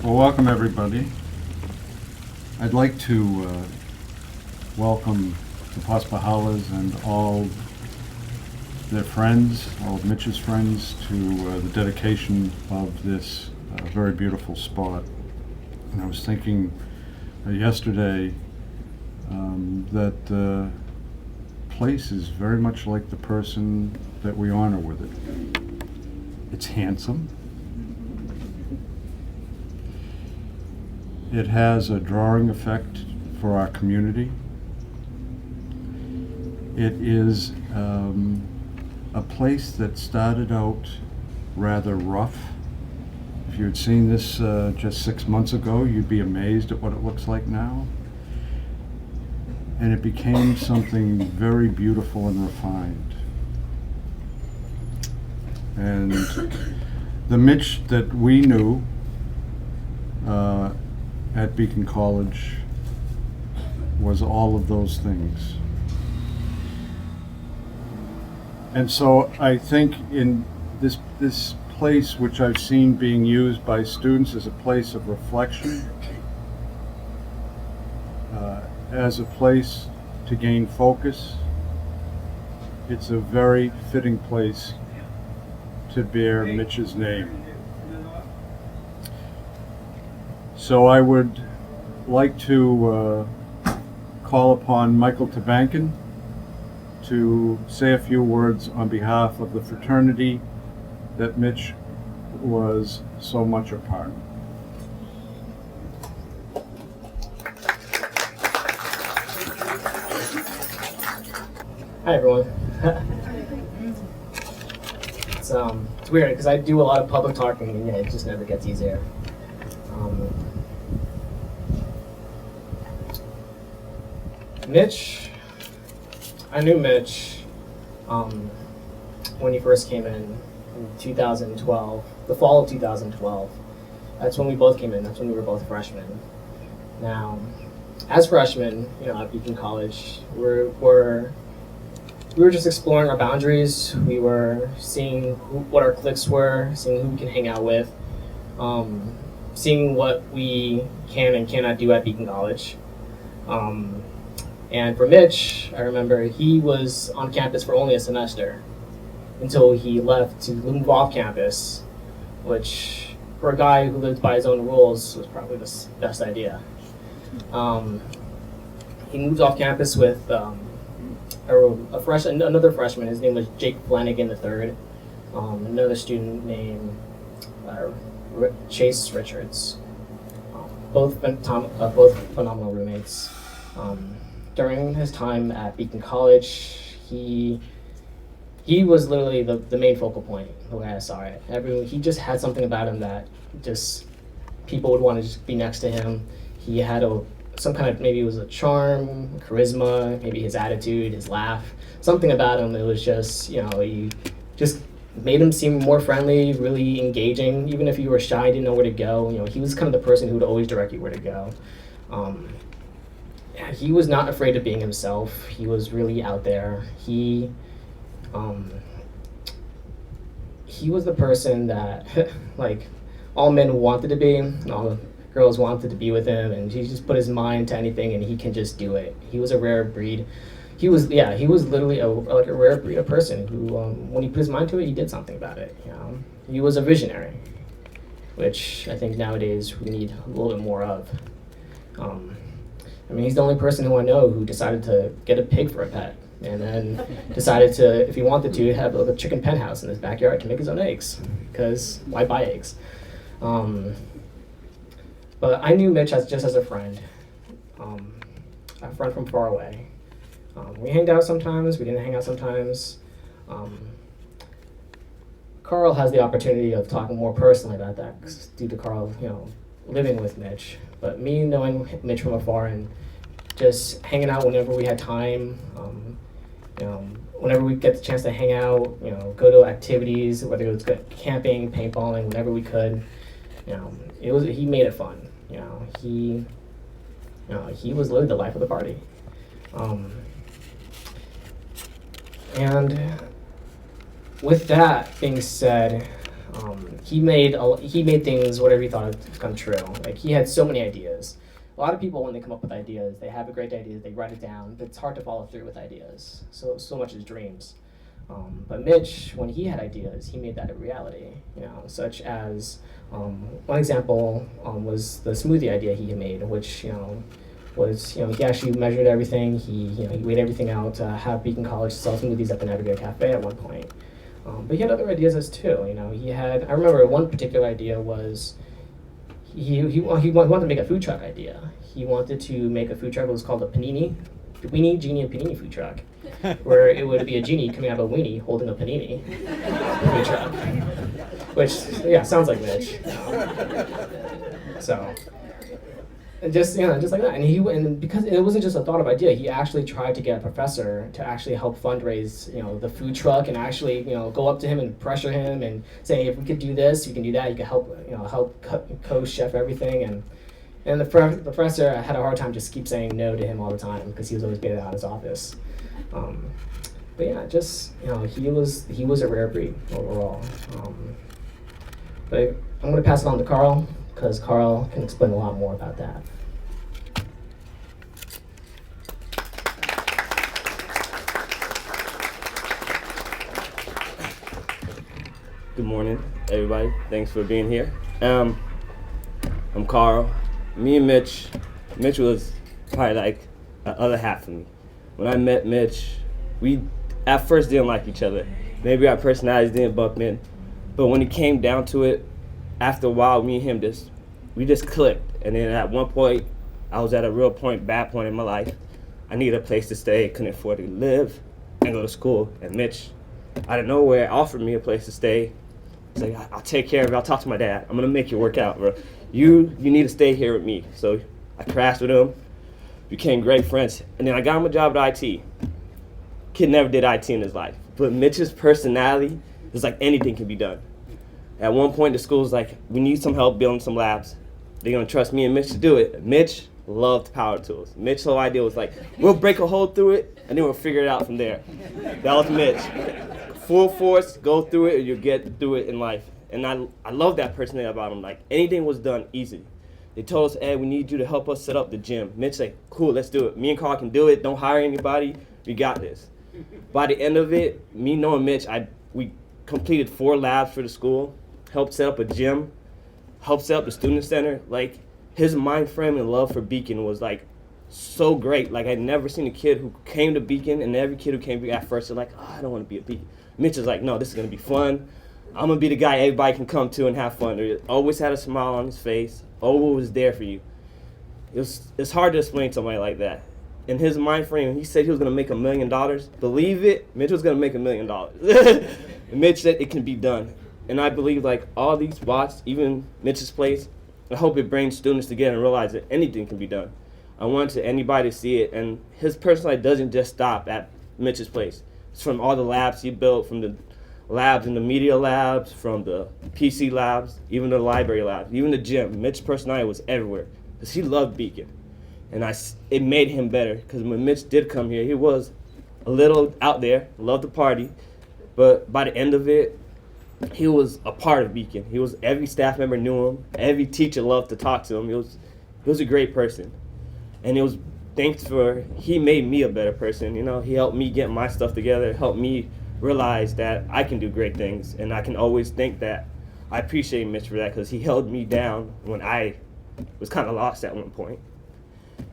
Well, welcome everybody. I'd like to welcome the Paspahalas and all their friends, all of Mitch's friends, to the dedication of this very beautiful spot. And I was thinking yesterday that the place is very much like the person that we honor with it. It's handsome. It has a drawing effect for our community. It is a place that started out rather rough. If you had seen this just 6 months ago, you'd be amazed at what it looks like now. And it became something very beautiful and refined. And the Mitch that we knew at Beacon College was all of those things. And so I think in this place, which I've seen being used by students as a place of reflection, as a place to gain focus, it's a very fitting place to bear Mitch's name. So I would like to call upon Michael Tabankin to say a few words on behalf of the fraternity that Mitch was so much a part of. Hi everyone. It's weird because I do a lot of public talking and it just never gets easier. Mitch, I knew Mitch when he first came in 2012, the fall of 2012. That's when we both came in. That's when we were both freshmen. Now, as freshmen, at Beacon College, we were just exploring our boundaries. We were seeing what our cliques were, seeing who we can hang out with, seeing what we can and cannot do at Beacon College. And for Mitch, I remember he was on campus for only a semester until he left to move off campus, which for a guy who lived by his own rules was probably the best idea. He moved off campus with another freshman. His name was Jake Flanagan III. Another student named Chase Richards. Both phenomenal roommates. During his time at Beacon College, he was literally the main focal point, the way I saw it. He just had something about him that just people would want to just be next to him. He had some kind of, maybe it was a charm, charisma, maybe his attitude, his laugh, something about him. It was just, he just made him seem more friendly, really engaging. Even if you were shy, didn't know where to go, he was kind of the person who would always direct you where to go. He was not afraid of being himself. He was really out there. He was the person that like all men wanted to be, and all the girls wanted to be with him, and he just put his mind to anything and he can just do it. He was a rare breed. He was literally a rare breed of person who, when he put his mind to it, he did something about it. He was a visionary, which I think nowadays we need a little bit more of. He's the only person who I know who decided to get a pig for a pet, and then decided to, if he wanted to, have a chicken pen house in his backyard to make his own eggs, because why buy eggs? But I knew Mitch just as a friend from far away. We hanged out sometimes, we didn't hang out sometimes. Carl has the opportunity of talking more personally about that, due to Carl, living with Mitch. But me knowing Mitch from afar and just hanging out whenever we had time, whenever we get the chance to hang out, go to activities, whether it was camping, paintballing, whenever we could, he made it fun. He was literally the life of the party. And with that being said, He made things whatever he thought would come true. Like, he had so many ideas. A lot of people, when they come up with ideas, they have a great idea, they write it down, but it's hard to follow through with ideas. So much as dreams. But Mitch, when he had ideas, he made that a reality. Such as one example was the smoothie idea he made, which was he actually measured everything. He weighed everything out to have Beacon College sell smoothies at the Navigator Cafe at one point. But he had other ideas as too. I remember one particular idea was he wanted to make a food truck idea. He wanted to make a food truck. It was called a Weenie, Genie, and Panini food truck, where it would be a genie coming out of a weenie holding a panini food truck, which sounds like Mitch. So. And just like that, and because it wasn't just a thought of idea, he actually tried to get a professor to actually help fundraise, the food truck, and actually, go up to him and pressure him and say, if we could do this, you can do that. You can help co-chef everything, and the professor had a hard time just keep saying no to him all the time because he was always baited out of his office. But yeah, just he was a rare breed overall. But I'm gonna pass it on to Carl, because Carl can explain a lot more about that. Good morning, everybody. Thanks for being here. I'm Carl. Me and Mitch was probably like the other half of me. When I met Mitch, we at first didn't like each other. Maybe our personalities didn't bump in, but when it came down to it, after a while, me and him we just clicked. And then at one point, I was at a real bad point in my life. I needed a place to stay, couldn't afford to live and go to school. And Mitch, out of nowhere, offered me a place to stay. He's like, I'll take care of it. I'll talk to my dad. I'm gonna make it work out, bro. You need to stay here with me. So I crashed with him, became great friends, and then I got him a job at IT. Kid never did IT in his life, but Mitch's personality is like anything can be done. At one point, the school's like, we need some help building some labs. They're gonna trust me and Mitch to do it. Mitch loved power tools. Mitch's whole idea was like, we'll break a hole through it, and then we'll figure it out from there. That was Mitch. Full force, go through it, and you'll get through it in life. And I love that personality about him. Like, anything was done easy. They told us, Ed, we need you to help us set up the gym. Mitch like, cool, let's do it. Me and Carl can do it. Don't hire anybody. We got this. By the end of it, me knowing Mitch, we completed 4 labs for the school, helped set up a gym, helped set up the student center. Like, his mind frame and love for Beacon was like so great. Like, I'd never seen a kid who came to Beacon, and every kid who came to Beacon at first, they're like, oh, I don't want to be a Beacon. Mitch is like, no, this is going to be fun. I'm going to be the guy everybody can come to and have fun. He always had a smile on his face, always was there for you. It's hard to explain to somebody like that. In his mind frame, he said he was going to make $1 million. Believe it, Mitch was going to make $1 million. Mitch said it can be done. And I believe, like, all these spots, even Mitch's place, I hope it brings students together and realize that anything can be done. I want anybody to see it. And his personality doesn't just stop at Mitch's place. It's from all the labs he built, from the labs in the media labs, from the PC labs, even the library labs, even the gym. Mitch's personality was everywhere because he loved Beacon. And it made him better, because when Mitch did come here, he was a little out there, loved to party, but by the end of it, he was a part of Beacon. Every staff member knew him, every teacher loved to talk to him. He was a great person. And it was he made me a better person. He helped me get my stuff together, helped me realize that I can do great things, and I can always think that I appreciate Mitch for that, because he held me down when I was kind of lost at one point.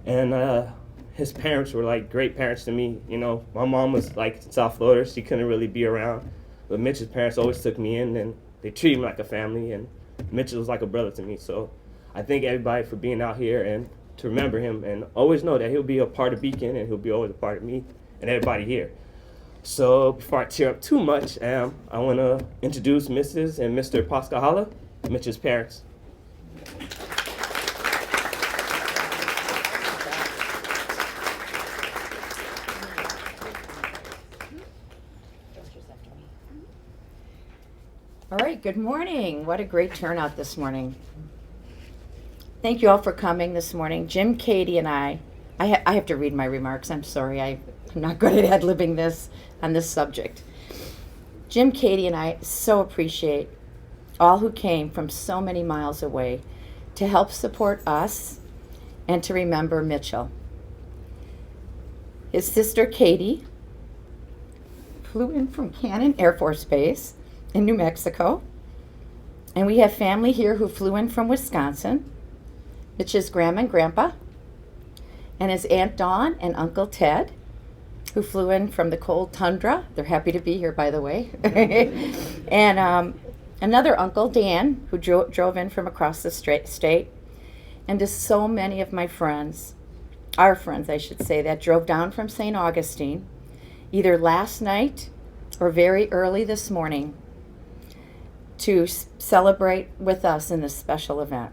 And his parents were like great parents to me. My mom was like in South Florida, she couldn't really be around, but Mitch's parents always took me in, and they treated me like a family, and Mitch was like a brother to me. So I thank everybody for being out here and to remember him, and always know that he'll be a part of Beacon, and he'll be always a part of me and everybody here. So before I tear up too much, I want to introduce Mrs. and Mr. Pascahala, Mitch's parents. All right, good morning. What a great turnout this morning. Thank you all for coming this morning. Jim, Katie, and I have to read my remarks. I'm sorry, I'm not good at ad-libbing this on this subject. Jim, Katie, and I so appreciate all who came from so many miles away to help support us and to remember Mitchell. His sister Katie flew in from Cannon Air Force Base in New Mexico. And we have family here who flew in from Wisconsin. Mitch's grandma and grandpa, and his Aunt Dawn and Uncle Ted, who flew in from the cold tundra. They're happy to be here, by the way. And another uncle, Dan, who drove in from across the state. And to so many of my friends, our friends, I should say, that drove down from St. Augustine, either last night or very early this morning, to celebrate with us in this special event.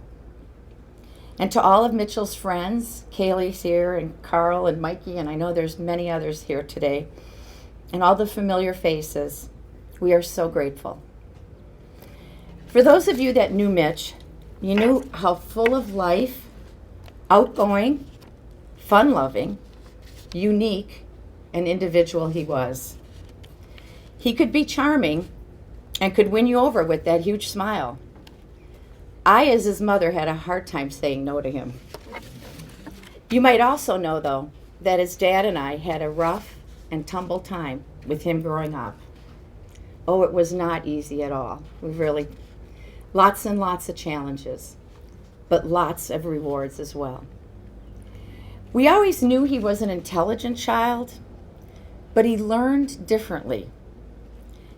And to all of Mitchell's friends, Kaylee's here, and Carl and Mikey, and I know there's many others here today, and all the familiar faces, we are so grateful. For those of you that knew Mitch, you knew how full of life, outgoing, fun-loving, unique, and individual he was. He could be charming and could win you over with that huge smile. I, as his mother, had a hard time saying no to him. You might also know, though, that his dad and I had a rough and tumble time with him growing up. Oh, it was not easy at all. We really, lots and lots of challenges, but lots of rewards as well. We always knew he was an intelligent child, but he learned differently.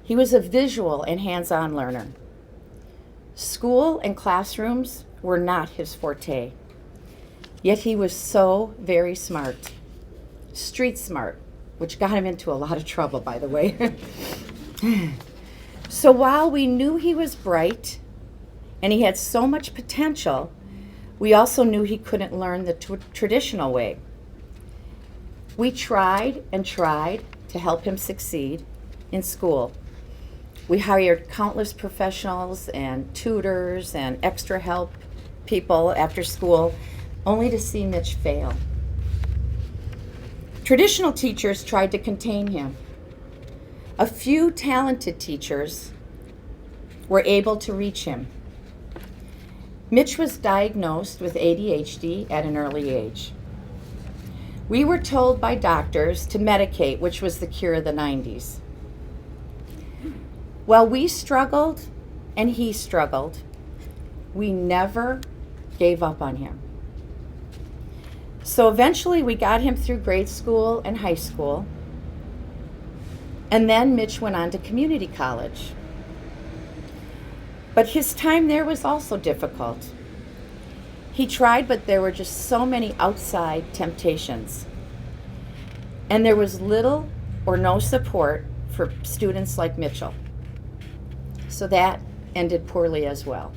He was a visual and hands-on learner. School and classrooms were not his forte, yet he was so very smart. Street smart, which got him into a lot of trouble, by the way. So while we knew he was bright and he had so much potential, we also knew he couldn't learn the traditional way. We tried and tried to help him succeed in school. We hired countless professionals and tutors and extra help people after school, only to see Mitch fail. Traditional teachers tried to contain him. A few talented teachers were able to reach him. Mitch was diagnosed with ADHD at an early age. We were told by doctors to medicate, which was the cure of the 90s. While we struggled and he struggled, we never gave up on him. So eventually we got him through grade school and high school, and then Mitch went on to community college. But his time there was also difficult. He tried, but there were just so many outside temptations. And there was little or no support for students like Mitchell. So that ended poorly as well.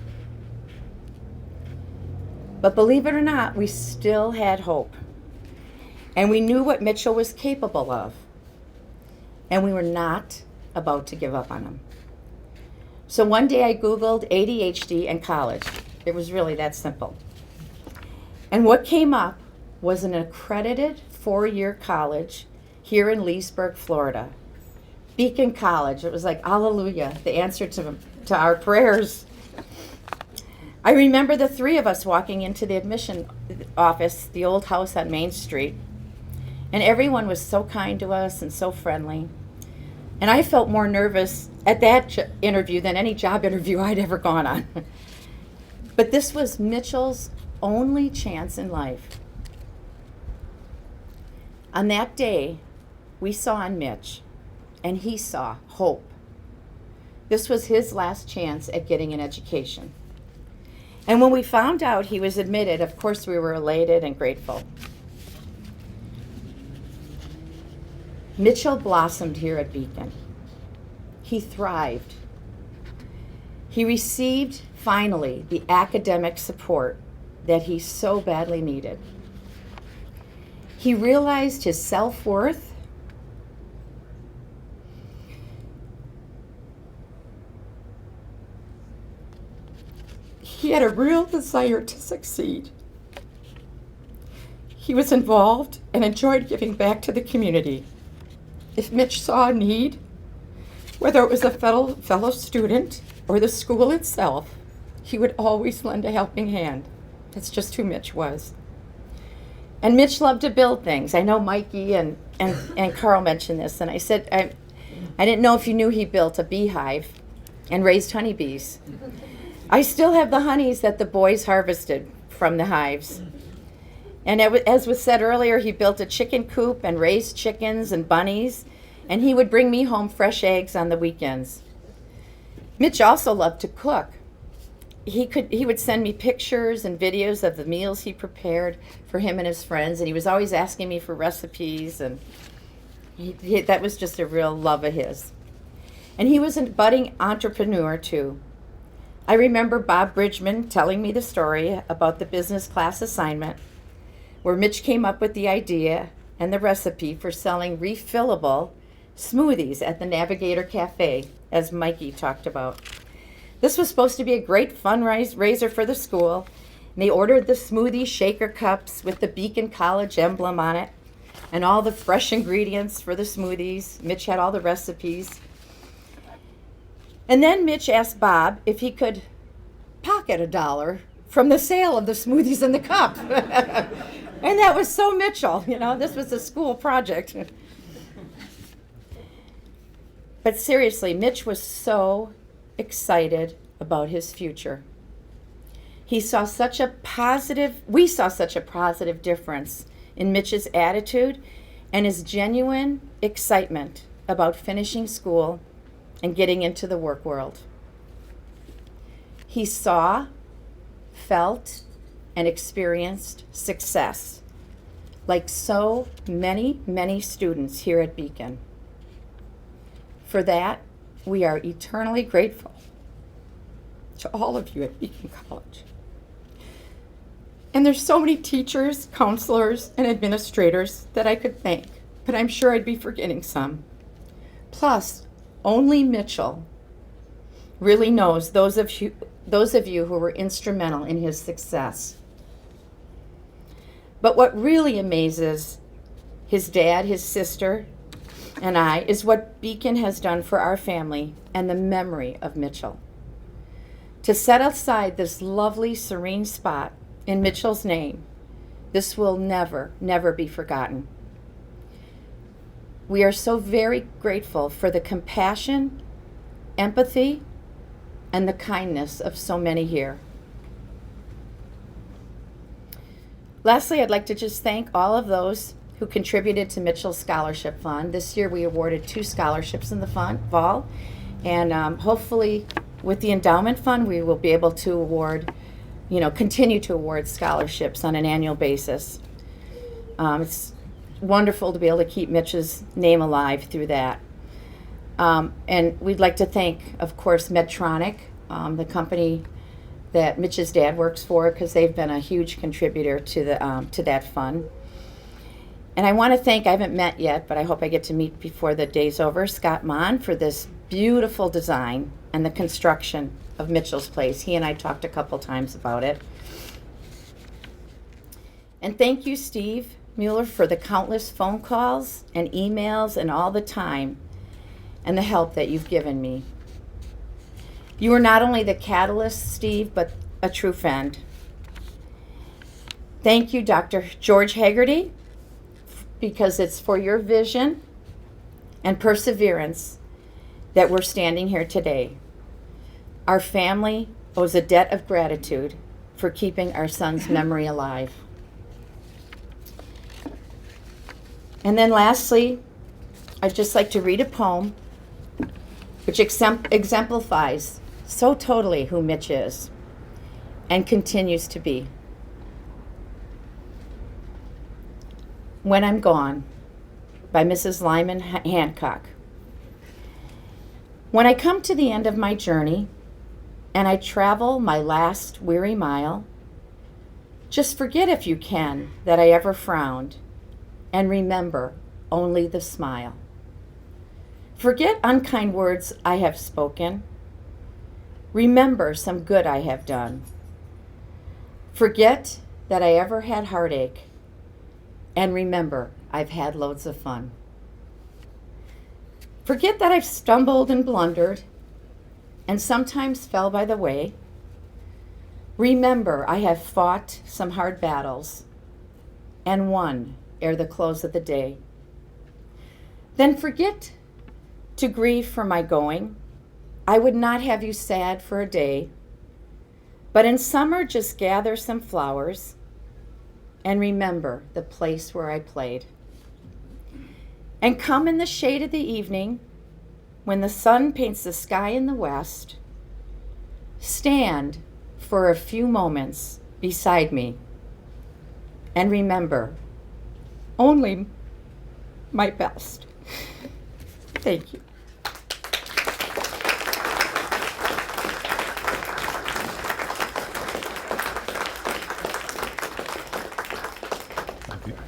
But believe it or not, we still had hope. And we knew what Mitchell was capable of. And we were not about to give up on him. So one day I Googled ADHD and college. It was really that simple. And what came up was an accredited 4-year college here in Leesburg, Florida. Beacon College. It was like, hallelujah, the answer to our prayers. I remember the three of us walking into the admission office, the old house on Main Street, and everyone was so kind to us and so friendly. And I felt more nervous at that interview than any job interview I'd ever gone on. But this was Mitchell's only chance in life. On that day, we saw in Mitch, and he saw hope. This was his last chance at getting an education. And when we found out he was admitted, of course we were elated and grateful. Mitchell blossomed here at Beacon. He thrived. He received, finally, the academic support that he so badly needed. He realized his self-worth. He had a real desire to succeed. He was involved and enjoyed giving back to the community. If Mitch saw a need, whether it was a fellow student or the school itself, he would always lend a helping hand. That's just who Mitch was. And Mitch loved to build things. I know Mikey and Carl mentioned this, and I said, I didn't know if you knew he built a beehive and raised honeybees. I still have the honeys that the boys harvested from the hives. And as was said earlier, he built a chicken coop and raised chickens and bunnies, and he would bring me home fresh eggs on the weekends. Mitch also loved to cook. He would send me pictures and videos of the meals he prepared for him and his friends, and he was always asking me for recipes, and that was just a real love of his. And he was a budding entrepreneur too. I remember Bob Bridgman telling me the story about the business class assignment where Mitch came up with the idea and the recipe for selling refillable smoothies at the Navigator Cafe, as Mikey talked about. This was supposed to be a great fundraiser for the school, and they ordered the smoothie shaker cups with the Beacon College emblem on it and all the fresh ingredients for the smoothies. Mitch had all the recipes. And then Mitch asked Bob if he could pocket $1 from the sale of the smoothies in the cup. And that was so Mitchell, this was a school project. But seriously, Mitch was so excited about his future. We saw such a positive difference in Mitch's attitude and his genuine excitement about finishing school and getting into the work world. He saw, felt, and experienced success, like so many, many students here at Beacon. For that, we are eternally grateful to all of you at Beacon College. And there's so many teachers, counselors, and administrators that I could thank, but I'm sure I'd be forgetting some. Plus, only Mitchell really knows those of you who were instrumental in his success. But what really amazes his dad, his sister, and I is what Beacon has done for our family and the memory of Mitchell. To set aside this lovely, serene spot in Mitchell's name, this will never, never be forgotten. We are so very grateful for the compassion, empathy, and the kindness of so many here. Lastly, I'd like to just thank all of those who contributed to Mitchell's Scholarship Fund. This year we awarded 2 scholarships in the fall, and hopefully with the endowment fund we will be able to award, continue to award scholarships on an annual basis. It's wonderful to be able to keep Mitch's name alive through that. And we'd like to thank, of course, Medtronic, the company that Mitch's dad works for, because they've been a huge contributor to that fund. And I want to thank, I haven't met yet, but I hope I get to meet before the day's over, Scott Mon, for this beautiful design and the construction of Mitchell's Place. He and I talked a couple times about it. And thank you, Steve Mueller, for the countless phone calls and emails and all the time and the help that you've given me. You were not only the catalyst, Steve, but a true friend. Thank you, Dr. George Haggerty, because it's for your vision and perseverance that we're standing here today. Our family owes a debt of gratitude for keeping our son's memory alive. And then lastly, I'd just like to read a poem which exemplifies so totally who Mitch is and continues to be. When I'm Gone by Mrs. Lyman Hancock. When I come to the end of my journey and I travel my last weary mile, just forget if you can that I ever frowned and remember only the smile. Forget unkind words I have spoken. Remember some good I have done. Forget that I ever had heartache, and remember I've had loads of fun. Forget that I've stumbled and blundered, and sometimes fell by the way. Remember, I have fought some hard battles and won ere the close of the day. Then forget to grieve for my going. I would not have you sad for a day. But in summer, just gather some flowers and remember the place where I played. And come in the shade of the evening, when the sun paints the sky in the west, stand for a few moments beside me and remember only my best. Thank you.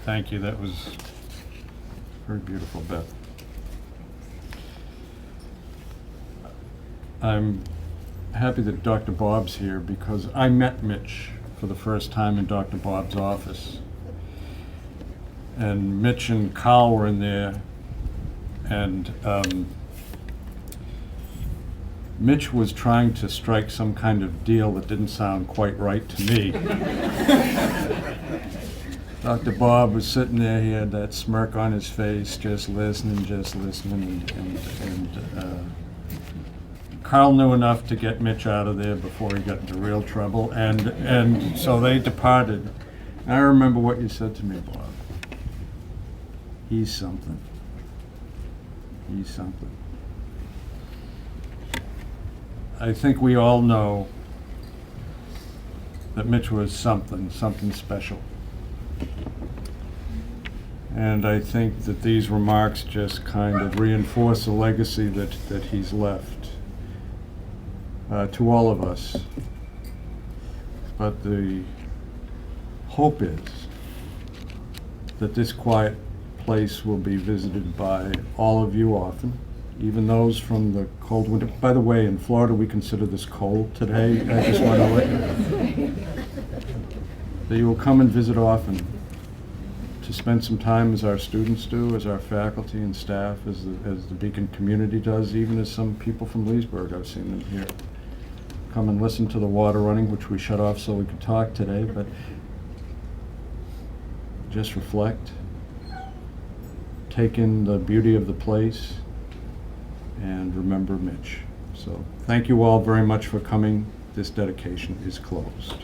Thank you. That was very beautiful, Beth. I'm happy that Dr. Bob's here because I met Mitch for the first time in Dr. Bob's office. And Mitch and Carl were in there, and Mitch was trying to strike some kind of deal that didn't sound quite right to me. Dr. Bob was sitting there, he had that smirk on his face, just listening, and Carl knew enough to get Mitch out of there before he got into real trouble, and so they departed. And I remember what you said to me, Bob. He's something. He's something. I think we all know that Mitch was something special. And I think that these remarks just kind of reinforce the legacy that he's left to all of us. But the hope is that this quiet place will be visited by all of you often, even those from the cold winter. By the way, in Florida we consider this cold today. I just want to let you know that you will come and visit often to spend some time as our students do, as our faculty and staff, as the Beacon community does, even as some people from Leesburg, I've seen them here. Come and listen to the water running, which we shut off so we could talk today, but just reflect, take in the beauty of the place, and remember Mitch. So thank you all very much for coming. This dedication is closed.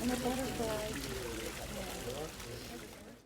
And a butterfly.